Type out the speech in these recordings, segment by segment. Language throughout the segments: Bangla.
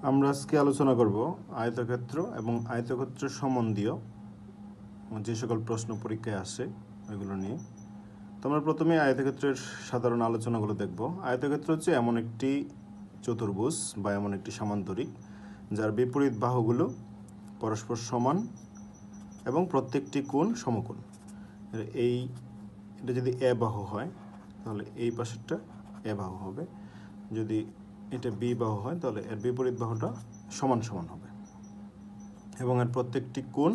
আমরা আজকে আলোচনা করব আয়তক্ষেত্র এবং আয়তক্ষেত্র সম্বন্ধীয় যে সকল প্রশ্ন পরীক্ষায় আসে ওইগুলো নিয়ে। তো আমরা প্রথমে আয়তক্ষেত্রের সাধারণ আলোচনাগুলো দেখব। আয়তক্ষেত্র হচ্ছে এমন একটি চতুর্ভুজ বা এমন একটি সামান্তরিক যার বিপরীত বাহুগুলো পরস্পর সমান এবং প্রত্যেকটি কোণ সমকোণ। এটা যদি এ বাহু হয় তাহলে এই পাশেরটা এ বাহু হবে, যদি এটা বি বাহু হয় তাহলে এর বিপরীত বাহুটা সমান সমান হবে এবং এর প্রত্যেকটি কোণ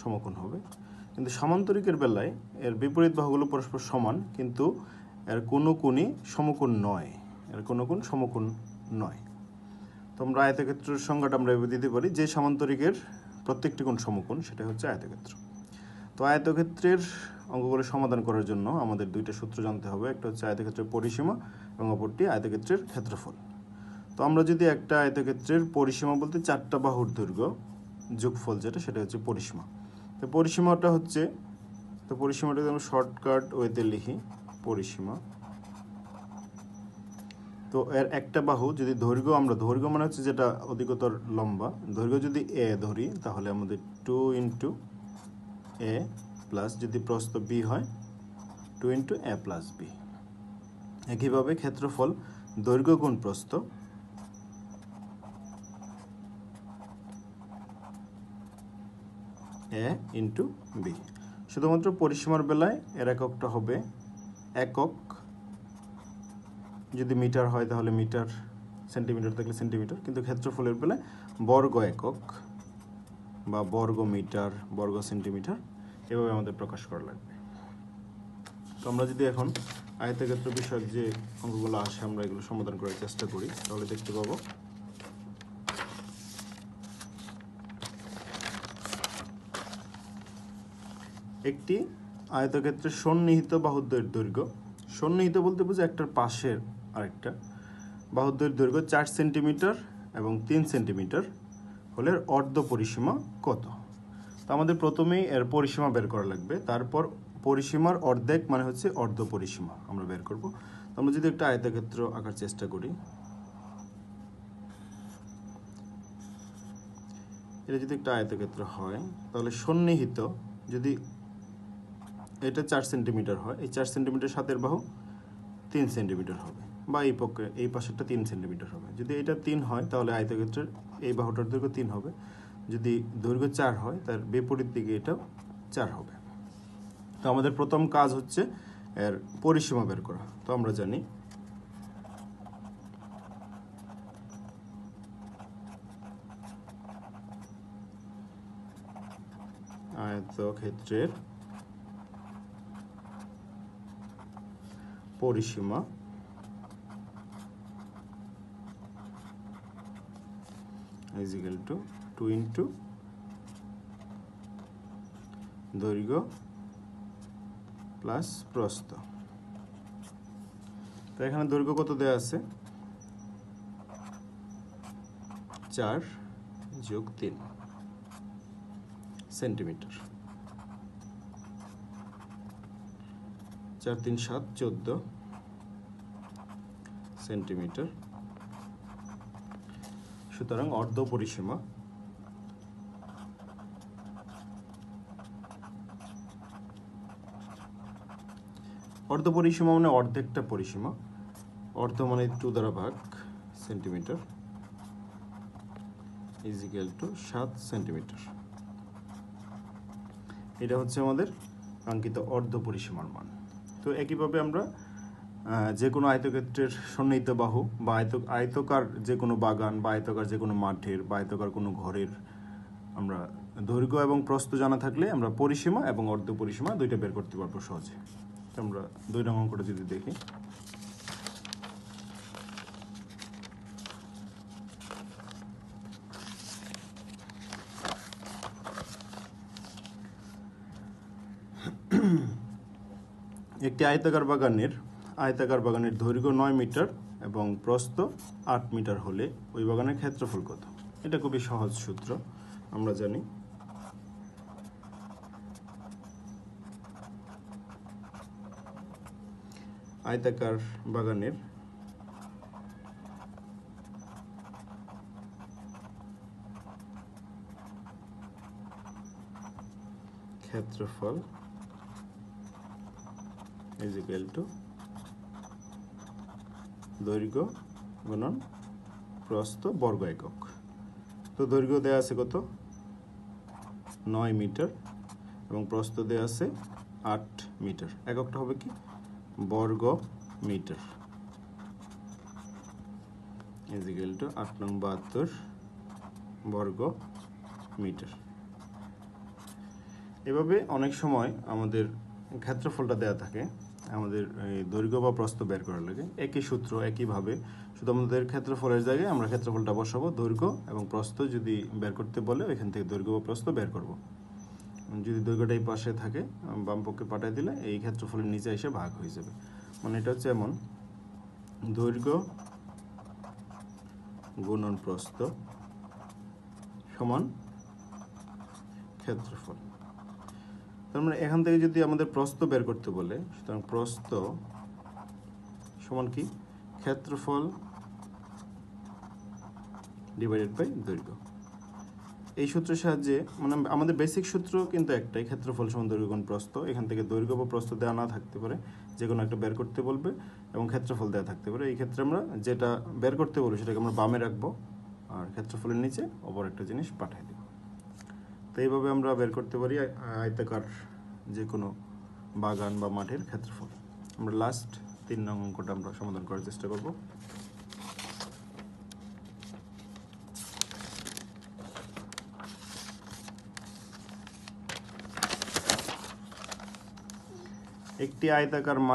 সমকোণ হবে। কিন্তু সামান্তরিকের বেলায় এর বিপরীত বাহুগুলো পরস্পর সমান, কিন্তু এর কোনো কোণই সমকোণ নয়। তো আমরা আয়তক্ষেত্রের সংজ্ঞাটা আমরা এভাবে দিতে পারি, যে সামান্তরিকের প্রত্যেকটি কোণ সমকোণ সেটা হচ্ছে আয়তক্ষেত্র। তো আয়তক্ষেত্রের অঙ্কগুলো সমাধান করার জন্য আমাদের দুইটা সূত্র জানতে হবে, একটা হচ্ছে আয়তক্ষেত্রের পরিসীমা এবং অপরটি আয়তক্ষেত্রের ক্ষেত্রফল। তো আমরা যদি একটা আয়তক্ষেত্রের পরিসীমা বলতে চারটা বাহুর দৈর্ঘ্য যোগফল সেটা হচ্ছে পরিসীমা। তো পরিসীমাটা যদি আমরা শর্টকাট ওয়েতে লিখি পরিসীমা, তো এর একটা বাহু যদি দৈর্ঘ্য মানে হচ্ছে যেটা অধিকতর লম্বা, দৈর্ঘ্য যদি এ ধরি তাহলে আমাদের 2 ইন্টু এ প্লাস যদি প্রস্থ বি হয় 2 ইন্টু এ প্লাস বি। একইভাবে ক্ষেত্রফল দৈর্ঘ্য গুণ প্রস্থ এ ইন্টু বি। শুধুমাত্র পরিসীমার বেলায় এর এককটা হবে একক, যদি মিটার হয় তাহলে মিটার, সেন্টিমিটার থাকলে সেন্টিমিটার, কিন্তু ক্ষেত্রফলের বেলায় বর্গ একক বা বর্গ মিটার, বর্গ সেন্টিমিটার এভাবে আমাদের প্রকাশ করা লাগবে। তো আমরা যদি এখন আয়তক্ষেত্র বিষয়ক যে অঙ্কগুলো আসে আমরা এগুলো সমাধান করার চেষ্টা করি তাহলে দেখতে পাবো একটি আয়তক্ষেত্রের সন্নিহিত বাহুদ্বয়ের দৈর্ঘ্য, সন্নিহিত বলতে বোঝায় একটার পাশের আরেকটা, বাহুদ্বয়ের দৈর্ঘ্য 4 সেন্টিমিটার এবং 3 সেন্টিমিটার হলে অর্ধ পরিসীমা কত? তো আমাদের প্রথমেই এর পরিসীমা বের করা লাগবে, তারপর পরিসীমার অর্ধেক মানে হচ্ছে অর্ধ পরিসীমা আমরা বের করব। তো আমরা যদি একটা আয়তক্ষেত্র আঁকার চেষ্টা করি, এটা যদি একটা আয়তক্ষেত্র হয় তাহলে সন্নিহিত যদি এটা 4 সেন্টিমিটার হয়, এই 4 সেন্টিমিটার সাতের বাহু 3 সেন্টিমিটার হবে, বা এই পাশেরটা 3 সেন্টিমিটার হবে। যদি এটা 3 হয় তাহলে আয়তক্ষেত্রের এই বাহুটার দৈর্ঘ্য 3 হবে, যদি দৈর্ঘ্য 4 হয় তার বিপরীত দিকে এটাও 4 হবে। তো আমাদের প্রথম কাজ হচ্ছে এর পরিসীমা বের করা। তো আমরা জানি আয়তক্ষেত্রের পরিসীমা is equal to 2 ইন্টু দৈর্ঘ্য প্লাস প্রস্থ। তো এখানে দৈর্ঘ্য কত দেওয়া আছে? 4 যোগ 3 সেন্টিমিটার, 4 3 7 14 সেন্টিমিটার। সুতরাং অর্ধ পরিসীমা মানে অর্ধেকটা পরিসীমা, অর্ধ মানে 2 দ্বারা ভাগ, centimetre is equal to 7 centimetre. এটা হচ্ছে আমাদের কাঙ্ক্ষিত অর্ধ পরিসীমার মান। তো একইভাবে আমরা যে কোনো আয়তক্ষেত্রের সন্নিহিত বাহু বা আয়তকার যে কোনো বাগান বা আয়তকার যে কোনো মাঠের বা আয়তকার কোনো ঘরের আমরা দৈর্ঘ্য এবং প্রস্থ জানা থাকলে আমরা পরিসীমা এবং অর্ধ পরিসীমা দুইটা বের করতে পারবো সহজে। তো আমরা 2 নং অঙ্কটা যদি দেখি, একটি আয়তাকার বাগানের দৈর্ঘ্য 9 মিটার এবং প্রস্থ 8 মিটার হলে ওই বাগানের ক্ষেত্রফল কত? এটা খুবই সহজ সূত্র, আমরা জানি আয়তাকার বাগানের ক্ষেত্রফল ইজ ইকুয়াল টু দৈর্ঘ্য গুণন প্রস্থ বর্গ একক। তো দৈর্ঘ্য দেওয়া আছে কত 9 মিটার এবং প্রস্থ দেওয়া আছে 8 মিটার। এককটা হবে কি বর্গ মিটার ইজ ইকুয়াল টু 8 নং 72 বর্গ মিটার। এভাবে অনেক সময় আমাদের ক্ষেত্রফলটা দেওয়া থাকে আমাদের দৈর্ঘ্য বা প্রস্থ বের করার লাগে একই সূত্র একইভাবে, শুধু আমাদের ক্ষেত্রফলের জায়গায় আমরা ক্ষেত্রফলটা বসাবো, দৈর্ঘ্য এবং প্রস্থ যদি বের করতে বলে এখান থেকে দৈর্ঘ্য বা প্রস্থ বের করব। যদি দৈর্ঘ্যটা এই পাশে থাকে বাম পক্ষে পাঠিয়ে দিলে এই ক্ষেত্রফলের নিচে এসে ভাগ হয়ে যাবে। মানে এটা হচ্ছে এমন দৈর্ঘ্য গুণন প্রস্থ সমান ক্ষেত্রফল। তার মানে এখান থেকে যদি আমাদের প্রস্থ বের করতে বলে সুতরাং প্রস্থ সমান কি ক্ষেত্রফল ডিভাইডেড বাই দৈর্ঘ্য। এই সূত্রের সাহায্যে মানে আমাদের বেসিক সূত্র কিন্তু একটাই, ক্ষেত্রফল সমান দৈর্ঘ্য গুণ প্রস্থ। এখান থেকে দৈর্ঘ্য বা প্রস্থ দেওয়া না থাকতে পারে, যে কোনো একটা বের করতে বলবে এবং ক্ষেত্রফল দেওয়া থাকতে পারে। এই ক্ষেত্রে আমরা যেটা বের করতে বলবো সেটাকে আমরা বামে রাখবো আর ক্ষেত্রফলের নিচে অপর একটা জিনিস পাঠিয়ে দেব। তো এইভাবে আমরা বের করতে পারি আয়তাকার যে কোনো বাগান বা মাঠের ক্ষেত্রফল। আমরা লাস্ট 3 নং অঙ্কটা আমরা সমাধান করার চেষ্টা করব। একটি আয়তাকার